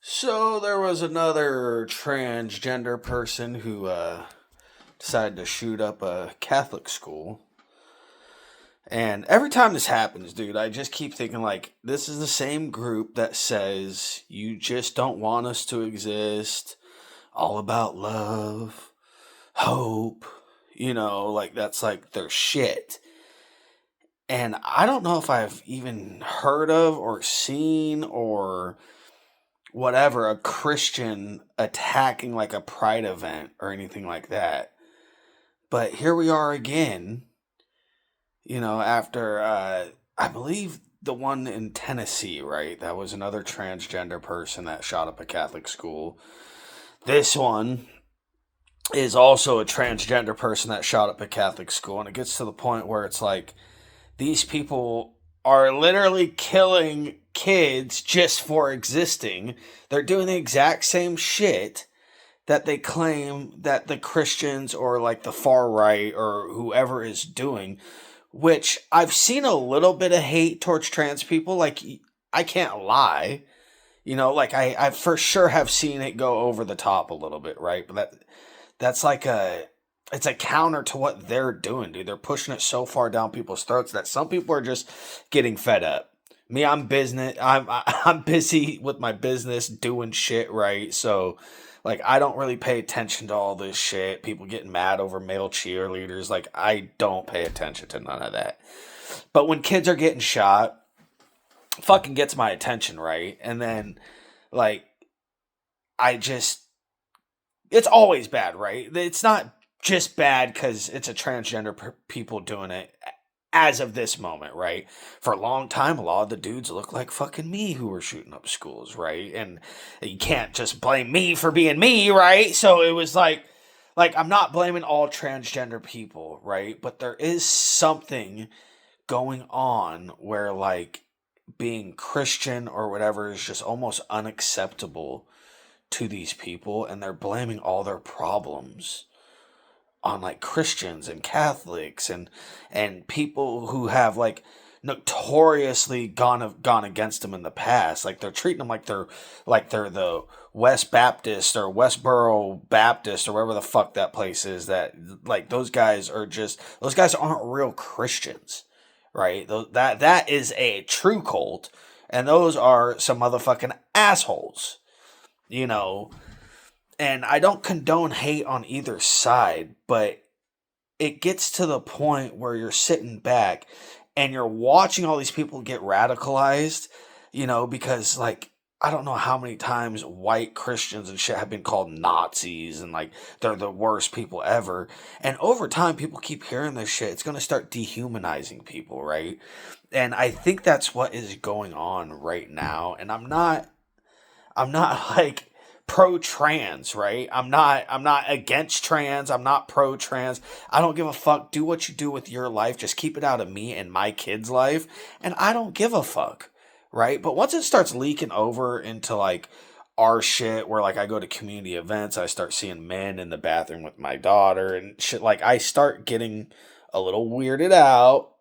So there was another transgender person who decided to shoot up a Catholic school. And every time this happens, dude, I just keep thinking like this is the same group that says you just don't want us to exist, all about love, hope, like that's like their shit. And I don't know if I've even heard of or seen or whatever a Christian attacking like a pride event or anything like that. But here we are again, after I believe the one in Tennessee, right? That was another transgender person that shot up a Catholic school. This one is also a transgender person that shot up a Catholic school, and it gets to the point where it's like these people are literally killing kids just for existing. They're doing the exact same shit that they claim that the Christians or like the far right or whoever is doing, which I've seen a little bit of hate towards trans people. Like, I can't lie. Like I for sure have seen it go over the top a little bit, right? But that's like it's a counter to what they're doing, dude. They're pushing it so far down people's throats that some people are just getting fed up. Me, I'm busy with my business doing shit, right? So like I don't really pay attention to all this shit. People getting mad over male cheerleaders, like I don't pay attention to none of that. But when kids are getting shot, fucking gets my attention, right? And then like I just it's always bad, right? It's not just bad because it's a transgender people doing it as of this moment, right? For a long time, a lot of the dudes look like fucking me who were shooting up schools, right? And you can't just blame me for being me, right? So it was like I'm not blaming all transgender people, right? But there is something going on where like being Christian or whatever is just almost unacceptable to these people, and they're blaming all their problems on like Christians and Catholics and people who have like notoriously gone against them in the past. Like they're treating them like they're the West Baptist or Westboro Baptist or wherever the fuck that place is. That like those guys aren't real Christians, right? That is a true cult, and those are some motherfucking assholes, you know. And I don't condone hate on either side, but it gets to the point where you're sitting back and you're watching all these people get radicalized, because like I don't know how many times white Christians and shit have been called Nazis and like they're the worst people ever. And over time people keep hearing this shit. It's going to start dehumanizing people, right? And I think that's what is going on right now. And I'm not like pro trans, right? I'm not against trans. I'm not pro trans. I don't give a fuck. Do what you do with your life. Just keep it out of me and my kid's life. And I don't give a fuck, right? But once it starts leaking over into like our shit where like I go to community events, I start seeing men in the bathroom with my daughter and shit, like I start getting a little weirded out.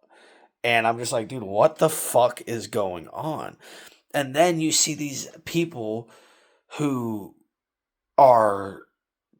And I'm just like, dude, what the fuck is going on? And then you see these people who are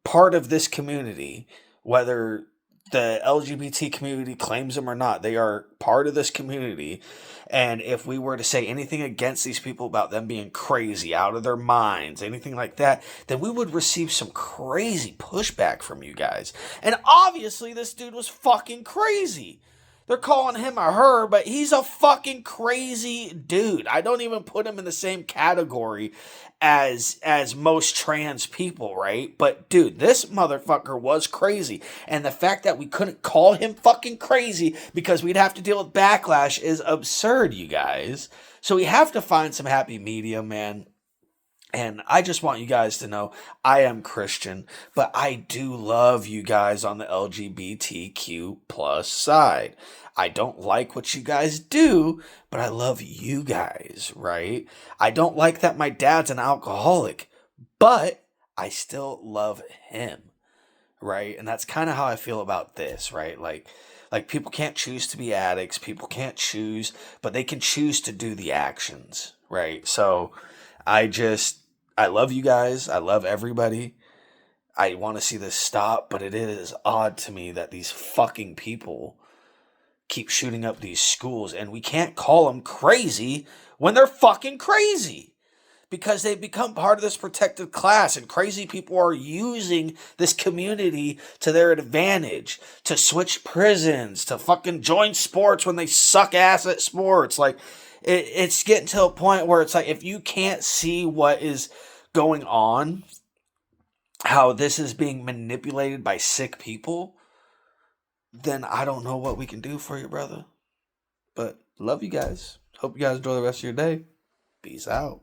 part of this community, whether the LGBT community claims them or not, they are part of this community. And if we were to say anything against these people about them being crazy, out of their minds, anything like that, then we would receive some crazy pushback from you guys. And obviously, this dude was fucking crazy. They're calling him or her, but he's a fucking crazy dude. I don't even put him in the same category as most trans people, right? But dude, this motherfucker was crazy. And the fact that we couldn't call him fucking crazy because we'd have to deal with backlash is absurd, you guys. So we have to find some happy medium, man. And I just want you guys to know I am Christian, but I do love you guys on the LGBTQ plus side. I don't like what you guys do, but I love you guys, right? I don't like that my dad's an alcoholic, but I still love him, right? And that's kind of how I feel about this, right? Like people can't choose to be addicts, people can't choose, but they can choose to do the actions, right? So I just I love you guys. I love everybody. I want to see this stop, but it is odd to me that these fucking people keep shooting up these schools, and we can't call them crazy when they're fucking crazy. Because they've become part of this protected class, and crazy people are using this community to their advantage, to switch prisons, to fucking join sports when they suck ass at sports. Like, it's getting to a point where it's like, if you can't see what is going on, how this is being manipulated by sick people, then I don't know what we can do for you, brother. But love you guys. Hope you guys enjoy the rest of your day. Peace out.